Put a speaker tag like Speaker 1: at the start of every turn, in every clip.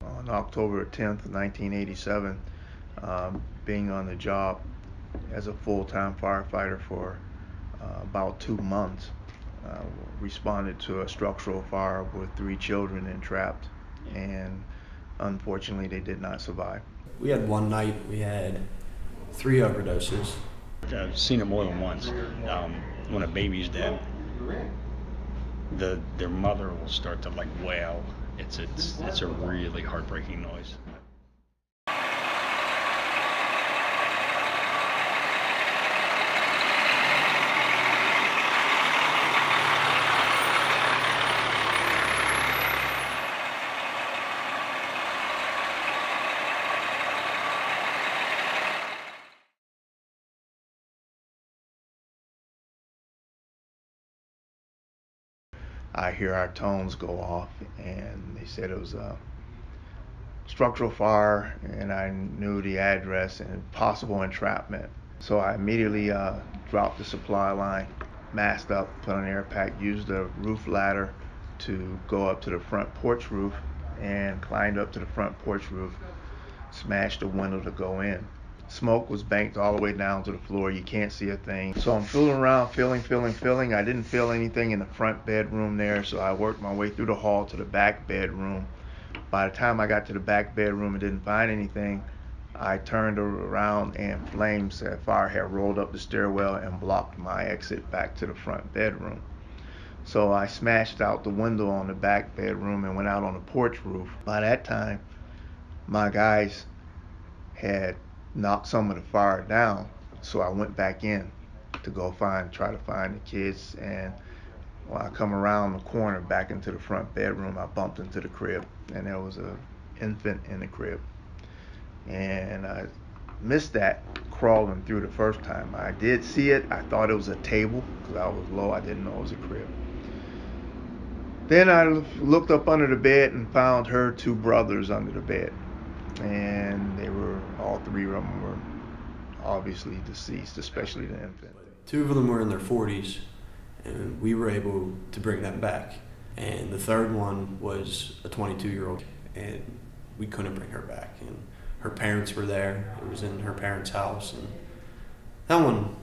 Speaker 1: On October 10th, 1987, being on the job as a full-time firefighter for about 2 months, uh, responded to a structural fire with 3 children entrapped, and unfortunately they did not survive.
Speaker 2: We had one night, we had 3 overdoses.
Speaker 3: I've seen it more than once. When a baby's dead, their mother will start to like wail. It's a really heartbreaking noise.
Speaker 1: I hear our tones go off, and they said it was a structural fire, and I knew the address and possible entrapment. So I immediately dropped the supply line, masked up, put on an air pack, used the roof ladder to go up to the front porch roof, and climbed up to the front porch roof, smashed the window to go in. Smoke was banked all the way down to the floor. You can't see a thing. So I'm feeling around, feeling. I didn't feel anything in the front bedroom there, so I worked my way through the hall to the back bedroom. By the time I got to the back bedroom and didn't find anything, I turned around and flames at fire had rolled up the stairwell and blocked my exit back to the front bedroom. So I smashed out the window on the back bedroom and went out on the porch roof. By that time, my guys had knocked some of the fire down, so I went back in to go try to find the kids. And when I come around the corner back into the front bedroom, I bumped into the crib, and there was an infant in the crib. And I missed that crawling through the first time. I did see it. I thought it was a table because I was low. I didn't know it was a crib. Then I looked up under the bed and found her 2 brothers under the bed. And all 3 of them were obviously deceased, especially the infant.
Speaker 2: 2 of them were in their 40s, and we were able to bring them back. And the third one was a 22-year-old, and we couldn't bring her back. And her parents were there. It was in her parents' house, and that one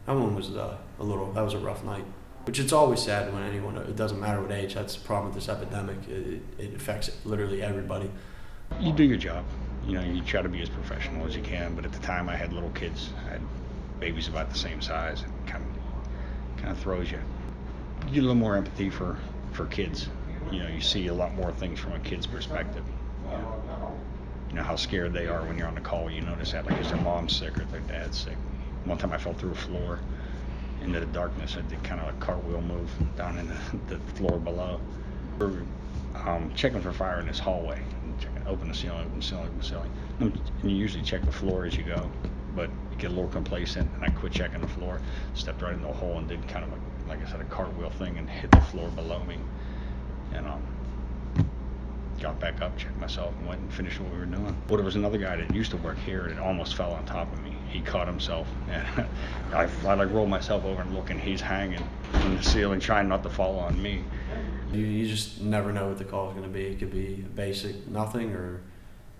Speaker 2: was that was a rough night. Which it's always sad when anyone, it doesn't matter what age, that's the problem with this epidemic. It affects literally everybody.
Speaker 3: You do your job. You try to be as professional as you can. But at the time, I had little kids. I had babies about the same size. It kind of throws you. You get a little more empathy for kids. You see a lot more things from a kid's perspective. You know how scared they are when you're on the call. You notice that, like, is their mom sick or their dad sick? One time I fell through a floor into the darkness. I did kind of a cartwheel move down into the floor below. We're checking for fire in this hallway. Open the ceiling. And you usually check the floor as you go, but you get a little complacent, and I quit checking the floor, stepped right into a hole and did kind of like I said, a cartwheel thing and hit the floor below me. And got back up, checked myself, and went and finished what we were doing. Well, there was another guy that used to work here that almost fell on top of me. He caught himself, and I like rolled myself over and looking. He's hanging from the ceiling, trying not to fall on me.
Speaker 2: You just never know what the call is going to be. It could be a basic nothing or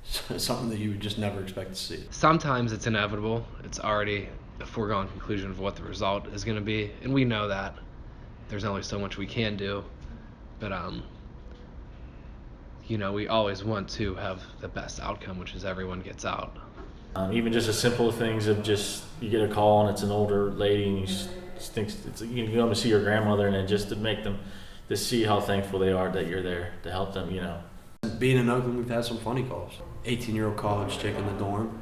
Speaker 2: something that you would just never expect to see.
Speaker 4: Sometimes it's inevitable. It's already a foregone conclusion of what the result is going to be, and we know that. There's only so much we can do, but we always want to have the best outcome, which is everyone gets out.
Speaker 5: Even just as simple things of just you get a call and it's an older lady and you just think you can go to see your grandmother, and then just to make them to see how thankful they are that you're there to help them.
Speaker 2: Being in Oakland, we've had some funny calls. 18-year-old college chick in the dorm.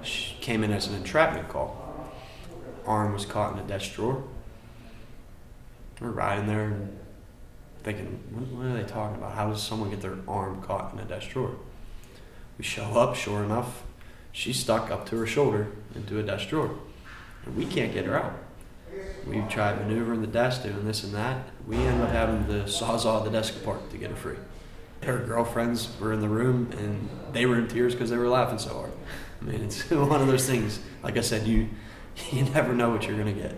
Speaker 2: She came in as an entrapment call. Arm was caught in a desk drawer. We're riding there and thinking, what are they talking about? How does someone get their arm caught in a desk drawer? We show up, sure enough, she's stuck up to her shoulder into a desk drawer. And we can't get her out. We've tried maneuvering the desk, doing this and that. We end up having to sawzall the desk apart to get her free. Her girlfriends were in the room, and they were in tears because they were laughing so hard. I mean, it's one of those things. Like I said, you never know what you're going to get.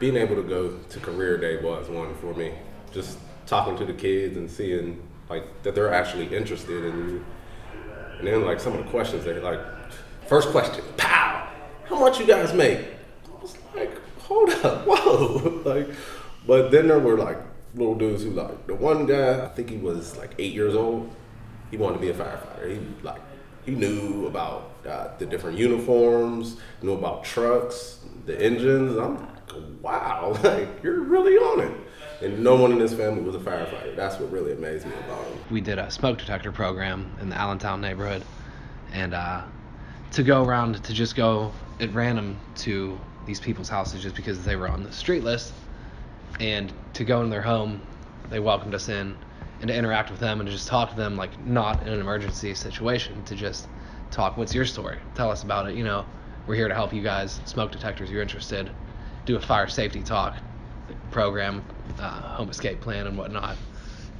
Speaker 6: Being able to go to career day was one for me. Just talking to the kids and seeing like that they're actually interested in you. And then like some of the questions, they like, first question, pow, how much you guys make? I was like, hold up, whoa. Like, but then there were like little dudes who like, the one guy, I think he was like 8 years old. He wanted to be a firefighter. He knew about the different uniforms, knew about trucks, the engines. I'm like, wow, like you're really on it. And no one in his family was a firefighter. That's what really amazed me about him.
Speaker 4: We did a smoke detector program in the Allentown neighborhood, and to go around to just go at random to these people's houses just because they were on the street list, and to go in their home, they welcomed us in, and to interact with them and to just talk to them like not in an emergency situation, to just talk, what's your story? Tell us about it. We're here to help you guys. Smoke detectors, you're interested. Do a fire safety talk program, home escape plan and whatnot.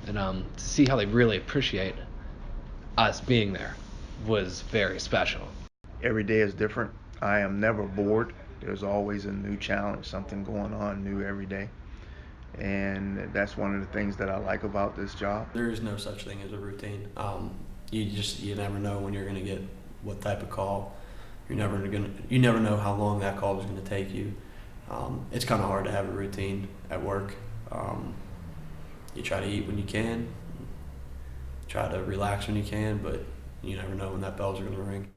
Speaker 4: And to see how they really appreciate us being there was very special.
Speaker 1: Every day is different. I am never bored. There's always a new challenge, something going on new every day. And that's one of the things that I like about this job.
Speaker 2: There is no such thing as a routine. You never know when you're going to get what type of call. You never know how long that call is going to take you. It's kind of hard to have a routine at work. You try to eat when you can, try to relax when you can, but you never know when that bells are going to ring.